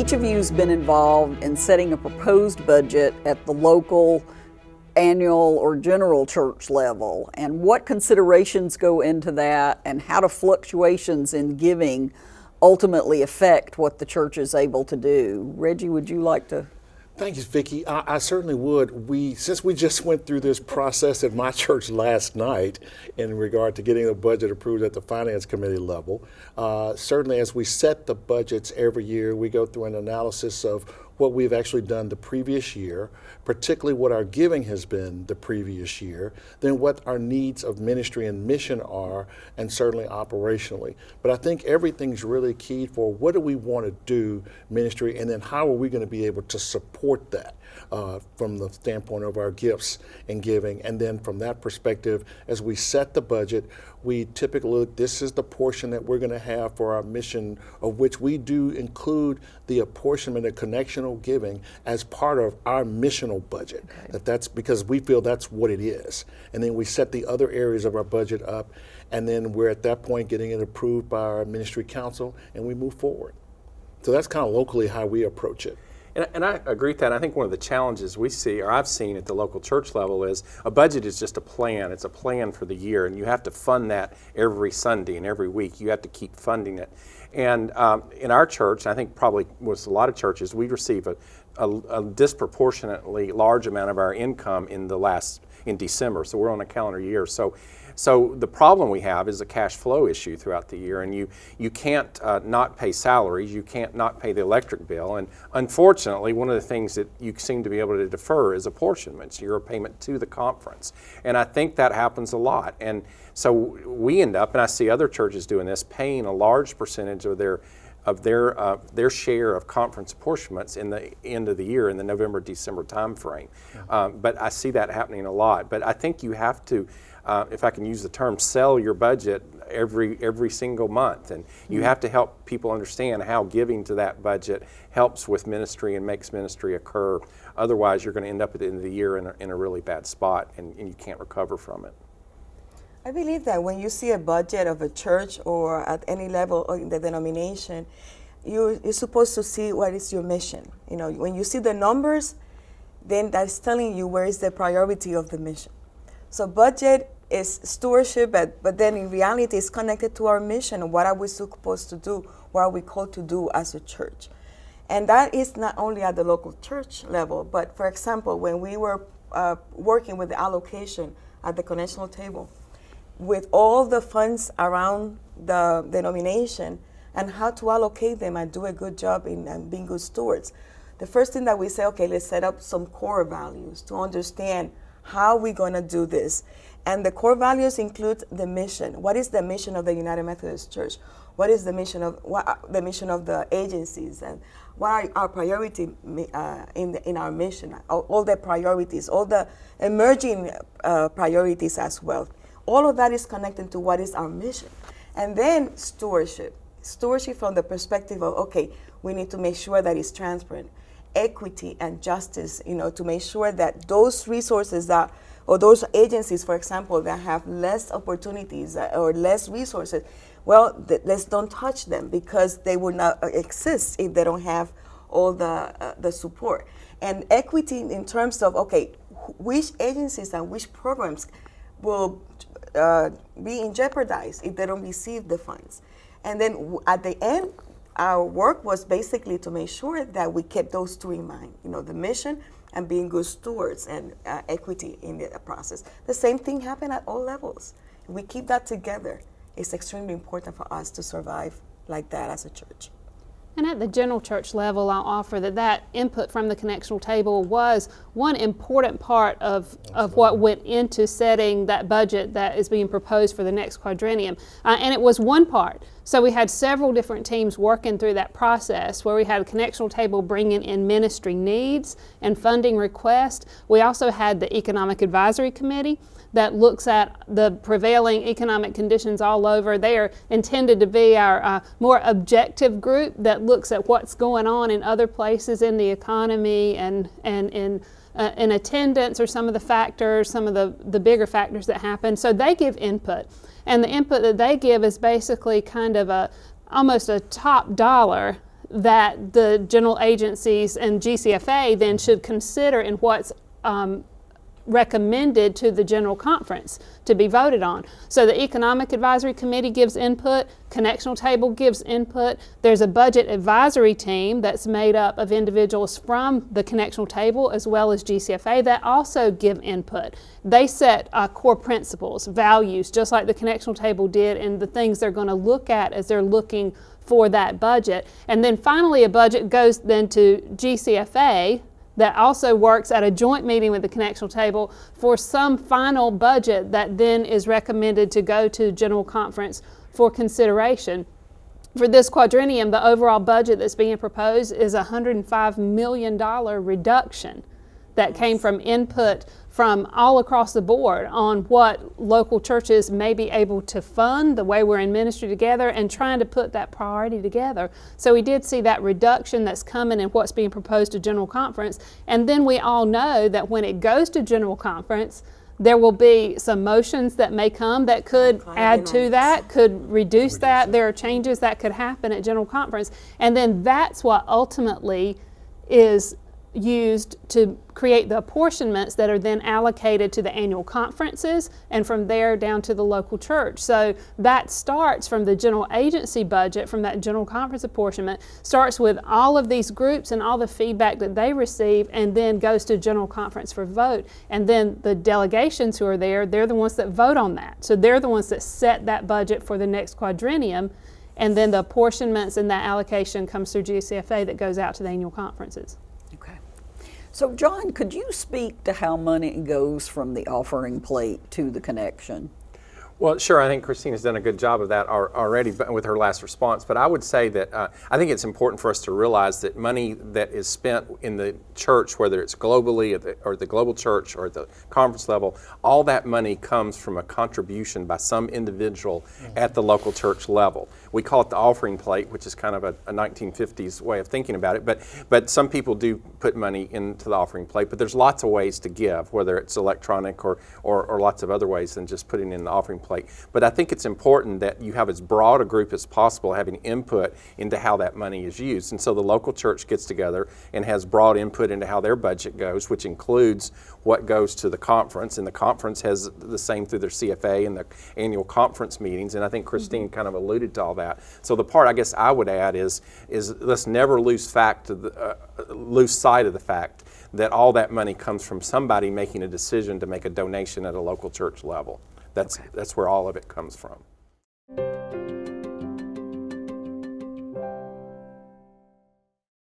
each of you has been involved in setting a proposed budget at the local, annual, or general church level, and what considerations go into that, and how do fluctuations in giving ultimately affect what the church is able to do? Reggie, would you like to? Thank you, Vicki. I certainly would. Since we just went through this process at my church last night in regard to getting the budget approved at the finance committee level, certainly as we set the budgets every year, we go through an analysis of what we've actually done the previous year, particularly what our giving has been the previous year, then what our needs of ministry and mission are, and certainly operationally. But I think everything's really key for what do we want to do ministry, and then how are we going to be able to support that from the standpoint of our gifts and giving. And then from that perspective, as we set the budget, we typically look, this is the portion that we're going to have for our mission, of which we do include the apportionment and connectional giving as part of our missional budget. Okay. That's because we feel that's what it is. And then we set the other areas of our budget up, and then we're at that point getting it approved by our ministry council, and we move forward. So that's kind of locally how we approach it. And I agree with that. I think one of the challenges we see, or I've seen at the local church level, is a budget is just a plan. It's a plan for the year, and you have to fund that every Sunday and every week. You have to keep funding it. And in our church, I think probably with a lot of churches, we receive a disproportionately large amount of our income in December. So we're on a calendar year. So the problem we have is a cash flow issue throughout the year, and you can't not pay salaries, you can't not pay the electric bill, and unfortunately one of the things that you seem to be able to defer is apportionments, your payment to the conference, and I think that happens a lot. And so we end up, and I see other churches doing this, paying a large percentage of their share of conference apportionments in the end of the year, in the November-December time frame. But I see that happening a lot. But I think you have to, if I can use the term, sell your budget every single month. And you have to help people understand how giving to that budget helps with ministry and makes ministry occur. Otherwise, you're going to end up at the end of the year in a really bad spot, and you can't recover from it. I believe that when you see a budget of a church or at any level or in the denomination, you're supposed to see what is your mission. You know, when you see the numbers, then that's telling you where is the priority of the mission. So budget is stewardship, but then in reality it's connected to our mission. What are we supposed to do? What are we called to do as a church? And that is not only at the local church level, but for example, when we were working with the allocation at the connectional table, with all the funds around the denomination and how to allocate them and do a good job in being good stewards. The first thing that we say, okay, let's set up some core values to understand how we're going to do this. And the core values include the mission. What is the mission of the United Methodist Church? What is the mission of the agencies? And what are our priorities in our mission? All the priorities, all the emerging priorities as well. All of that is connected to what is our mission. And then stewardship. Stewardship from the perspective of, okay, we need to make sure that it's transparent. Equity and justice, to make sure that those resources or those agencies, for example, that have less opportunities or less resources, well, let's don't touch them because they will not exist if they don't have all the support. And equity in terms of, okay, which agencies and which programs will be in jeopardy if they don't receive the funds. And then at the end, our work was basically to make sure that we kept those two in mind, the mission and being good stewards and equity in the process. The same thing happened at all levels. If we keep that together, it's extremely important for us to survive like that as a church. And at the general church level, I'll offer that input from the connectional table was one important part of what went into setting that budget that is being proposed for the next quadrennium. And it was one part. So we had several different teams working through that process where we had a connectional table bringing in ministry needs and funding requests. We also had the Economic Advisory Committee that looks at the prevailing economic conditions all over. They are intended to be our more objective group that looks at what's going on in other places in the economy and in attendance or some of the factors, some of the bigger factors that happen. So they give input. And the input that they give is basically kind of almost a top dollar that the general agencies and GCFA then should consider in what's recommended to the General Conference to be voted on. So the Economic Advisory Committee gives input, Connectional Table gives input, there's a budget advisory team that's made up of individuals from the Connectional Table as well as GCFA that also give input. They set core principles, values, just like the Connectional Table did, and the things they're going to look at as they're looking for that budget. And then finally a budget goes then to GCFA, that also works at a joint meeting with the Connectional Table for some final budget that then is recommended to go to General Conference for consideration. For this quadrennium, the overall budget that's being proposed is a $105 million reduction that came from input from all across the board on what local churches may be able to fund, the way we're in ministry together, and trying to put that priority together. So we did see that reduction that's coming in what's being proposed to General Conference. And then we all know that when it goes to General Conference, there will be some motions that may come that could add to that, could reduce that. There are changes that could happen at General Conference. And then that's what ultimately is used to create the apportionments that are then allocated to the annual conferences and from there down to the local church. So that starts from the general agency budget, from that general conference apportionment, starts with all of these groups and all the feedback that they receive, and then goes to general conference for vote. And then the delegations who are there, they're the ones that vote on that. So they're the ones that set that budget for the next quadrennium, and then the apportionments and that allocation comes through GCFA that goes out to the annual conferences. Okay. So John, could you speak to how money goes from the offering plate to the connection? Well, sure. I think Christina's done a good job of that already with her last response. But I would say that I think it's important for us to realize that money that is spent in the church, whether it's globally or the global church or at the conference level, all that money comes from a contribution by some individual at the local church level. We call it the offering plate, which is kind of a 1950s way of thinking about it. But some people do put money into the offering plate. But there's lots of ways to give, whether it's electronic or lots of other ways than just putting in the offering plate. But I think it's important that you have as broad a group as possible having input into how that money is used. And so the local church gets together and has broad input into how their budget goes, which includes what goes to the conference. And the conference has the same through their CFA and the annual conference meetings. And I think Christine kind of alluded to all that. So the part I guess I would add is let's never lose sight of the fact that all that money comes from somebody making a decision to make a donation at a local church level. That's where all of it comes from.